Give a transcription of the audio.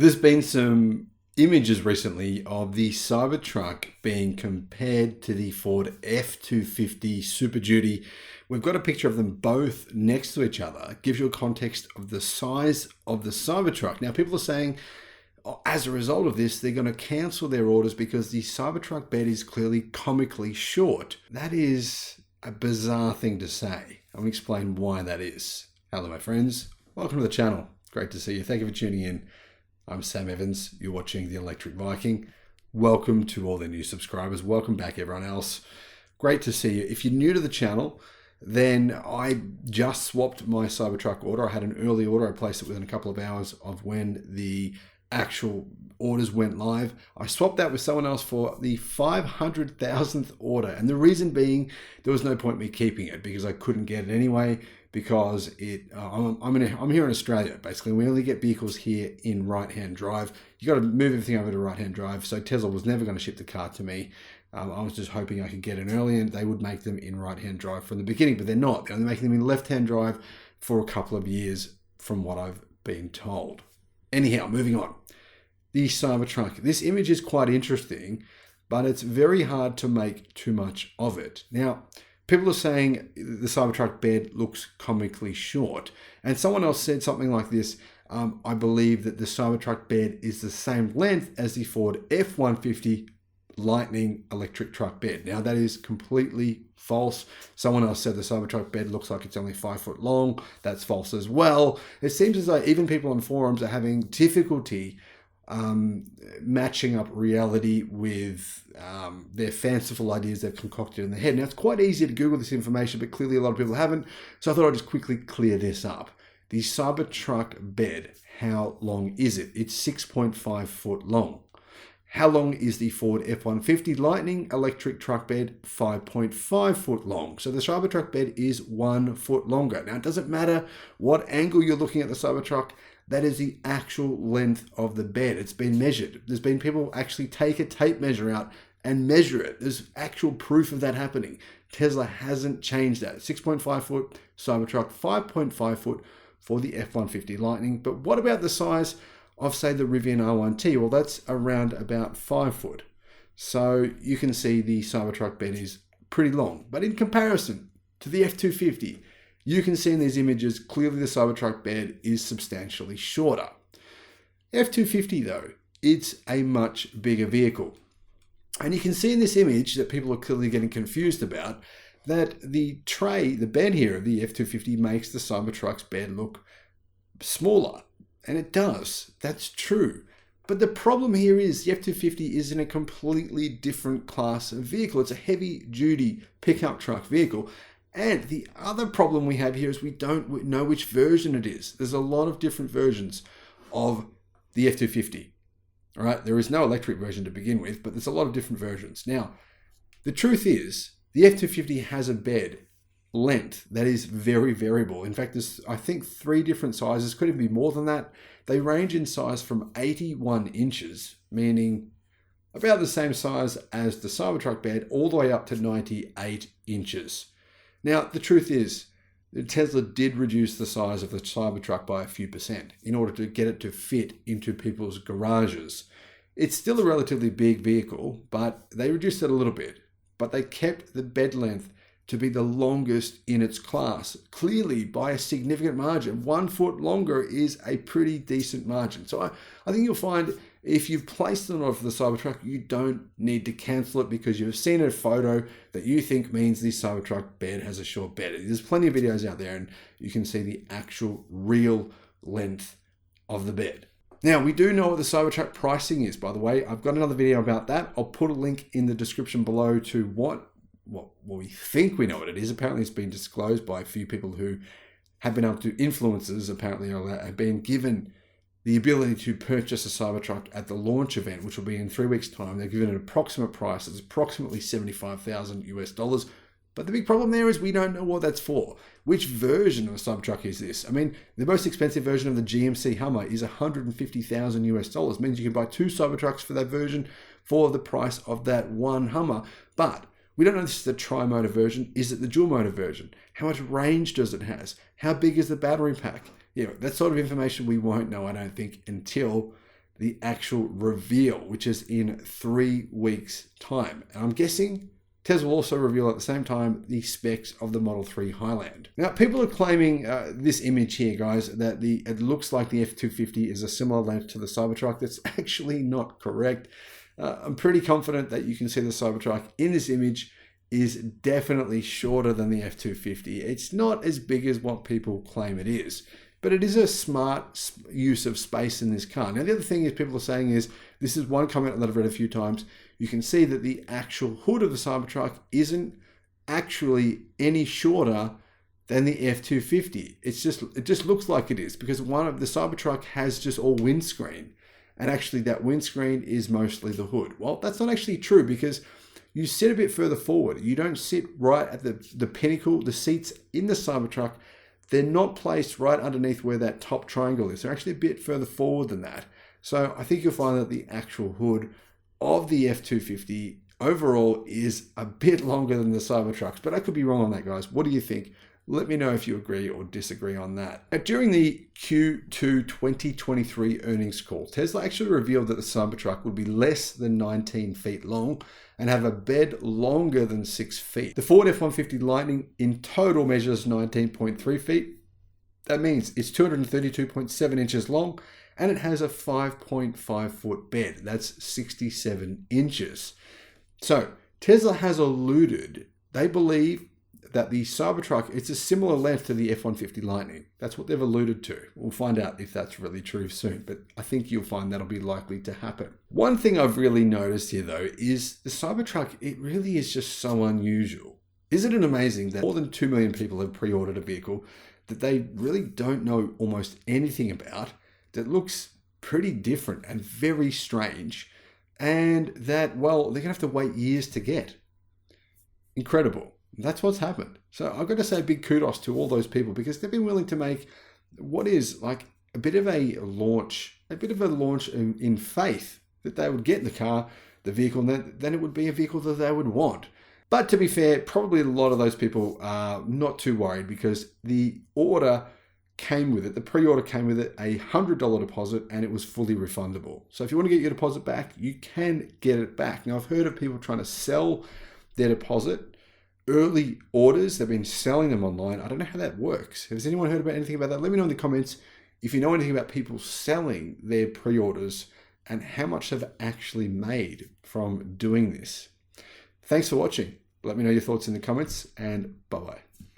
There's been some images recently of the Cybertruck being compared to the Ford F-250 Super Duty. We've got a picture of them both next to each other. It gives you a context of the size of the Cybertruck. Now, people are saying, as a result of this, they're going to cancel their orders because the Cybertruck bed is clearly comically short. That is a bizarre thing to say. I'll explain why that is. Hello, my friends. Welcome to the channel. Great to see you. Thank you for tuning in. I'm Sam Evans. You're watching the Electric Viking. Welcome to all the new subscribers. Welcome back, everyone else. Great to see you. If you're new to the channel, then I just swapped my Cybertruck order. I had an early order. I placed it within a couple of hours of when the actual orders went live. I swapped that with someone else for the 500,000th order. And the reason being, there was no point me keeping it because I couldn't get it anyway, because I'm here in Australia. Basically, we only get vehicles here in right-hand drive. You got to move everything over to right-hand drive. So Tesla was never going to ship the car to me. I was just hoping I could get in early and they would make them in right-hand drive from the beginning, but they're not. They're only making them in left-hand drive for a couple of years from what I've been told. Anyhow, moving on. The Cybertruck. This image is quite interesting, but it's very hard to make too much of it. Now, people are saying the Cybertruck bed looks comically short. And someone else said something like this, I believe that the Cybertruck bed is the same length as the Ford F-150 Lightning electric truck bed. Now, that is completely false. Someone else said the Cybertruck bed looks like it's only 5 foot long. That's false as well. It seems as though even people on forums are having difficulty matching up reality with their fanciful ideas they've concocted in their head. Now, it's quite easy to Google this information, but clearly a lot of people haven't. So I thought I'd just quickly clear this up. The Cybertruck bed, how long is it? It's 6.5 foot long. How long is the Ford F-150 Lightning electric truck bed? 5.5 foot long. So the Cybertruck bed is 1 foot longer. Now, it doesn't matter what angle you're looking at the Cybertruck. That is the actual length of the bed. It's been measured. There's been people actually take a tape measure out and measure it. There's actual proof of that happening. Tesla hasn't changed that. 6.5 foot Cybertruck, 5.5 foot for the F-150 Lightning. But what about the size of, say, the Rivian R1T? Well, that's around about 5 foot. So you can see the Cybertruck bed is pretty long. But in comparison to the F-250, you can see in these images, clearly the Cybertruck bed is substantially shorter. F-250 though, it's a much bigger vehicle. And you can see in this image that people are clearly getting confused about that the tray, the bed here of the F-250 makes the Cybertruck's bed look smaller. And it does, that's true. But the problem here is the F-250 is in a completely different class of vehicle. It's a heavy duty pickup truck vehicle. And the other problem we have here is we don't know which version it is. There's a lot of different versions of the F-250. All right, there is no electric version to begin with, but there's a lot of different versions. Now, the truth is the F-250 has a bed length that is very variable. In fact, there's, I think, 3 different sizes, could even be more than that. They range in size from 81 inches, meaning about the same size as the Cybertruck bed, all the way up to 98 inches. Now, the truth is that Tesla did reduce the size of the Cybertruck by a few percent in order to get it to fit into people's garages. It's still a relatively big vehicle, but they reduced it a little bit. But they kept the bed length to be the longest in its class, clearly by a significant margin. 1 foot longer is a pretty decent margin. So I think you'll find if you've placed an order for the Cybertruck, you don't need to cancel it because you've seen a photo that you think means the Cybertruck bed has a short bed. There's plenty of videos out there and you can see the actual real length of the bed. Now, we do know what the Cybertruck pricing is, by the way. I've got another video about that. I'll put a link in the description below to what we think we know what it is. Apparently, it's been disclosed by a few people who have been able to, influencers apparently have been given the ability to purchase a Cybertruck at the launch event, which will be in 3 weeks' time. They're given an approximate price. It's approximately $75,000 US. But the big problem there is we don't know what that's for. Which version of a Cybertruck is this? I mean, the most expensive version of the GMC Hummer is $150,000 US. It means you can buy 2 Cybertrucks for that version for the price of that one Hummer. But we don't know if this is the tri-motor version. Is it the dual motor version? How much range does it have? How big is the battery pack? That sort of information we won't know, I don't think, until the actual reveal, which is in 3 weeks' time. And I'm guessing Tesla will also reveal at the same time the specs of the Model 3 Highland. Now, people are claiming this image here, guys, that it looks like the F-250 is a similar length to the Cybertruck. That's actually not correct. I'm pretty confident that you can see the Cybertruck in this image is definitely shorter than the F-250. It's not as big as what people claim it is, but it is a smart use of space in this car. Now, the other thing is people are saying is, this is one comment that I've read a few times, you can see that the actual hood of the Cybertruck isn't actually any shorter than the F-250. It just looks like it is, because one of the Cybertruck has just all windscreen, and actually that windscreen is mostly the hood. Well, that's not actually true, because you sit a bit further forward. You don't sit right at the pinnacle. The seats in the Cybertruck, they're not placed right underneath where that top triangle is. They're actually a bit further forward than that. So I think you'll find that the actual hood of the F-250 overall is a bit longer than the Cybertrucks, but I could be wrong on that, guys. What do you think? Let me know if you agree or disagree on that. Now, during the Q2 2023 earnings call, Tesla actually revealed that the Cybertruck would be less than 19 feet long and have a bed longer than 6 feet. The Ford F-150 Lightning in total measures 19.3 feet. That means it's 232.7 inches long, and it has a 5.5 foot bed. That's 67 inches. So Tesla has alluded, they believe that the Cybertruck, it's a similar length to the F-150 Lightning. That's what they've alluded to. We'll find out if that's really true soon, but I think you'll find that'll be likely to happen. One thing I've really noticed here though is the Cybertruck, it really is just so unusual. Isn't it amazing that more than 2 million people have pre-ordered a vehicle that they really don't know almost anything about, that looks pretty different and very strange, and that, well, they're gonna have to wait years to get. Incredible. That's what's happened. So I've got to say big kudos to all those people, because they've been willing to make what is like a bit of a launch in faith that they would get the car, the vehicle, and then it would be a vehicle that they would want. But to be fair, probably a lot of those people are not too worried, because the order came with it, the pre-order came with it a $100 deposit, and it was fully refundable. So if you want to get your deposit back, you can get it back. Now, I've heard of people trying to sell their deposit. Early orders, they've been selling them online. I don't know how that works. Has anyone heard about anything about that? Let me know in the comments if you know anything about people selling their pre-orders and how much they've actually made from doing this. Thanks for watching. Let me know your thoughts in the comments, and bye-bye.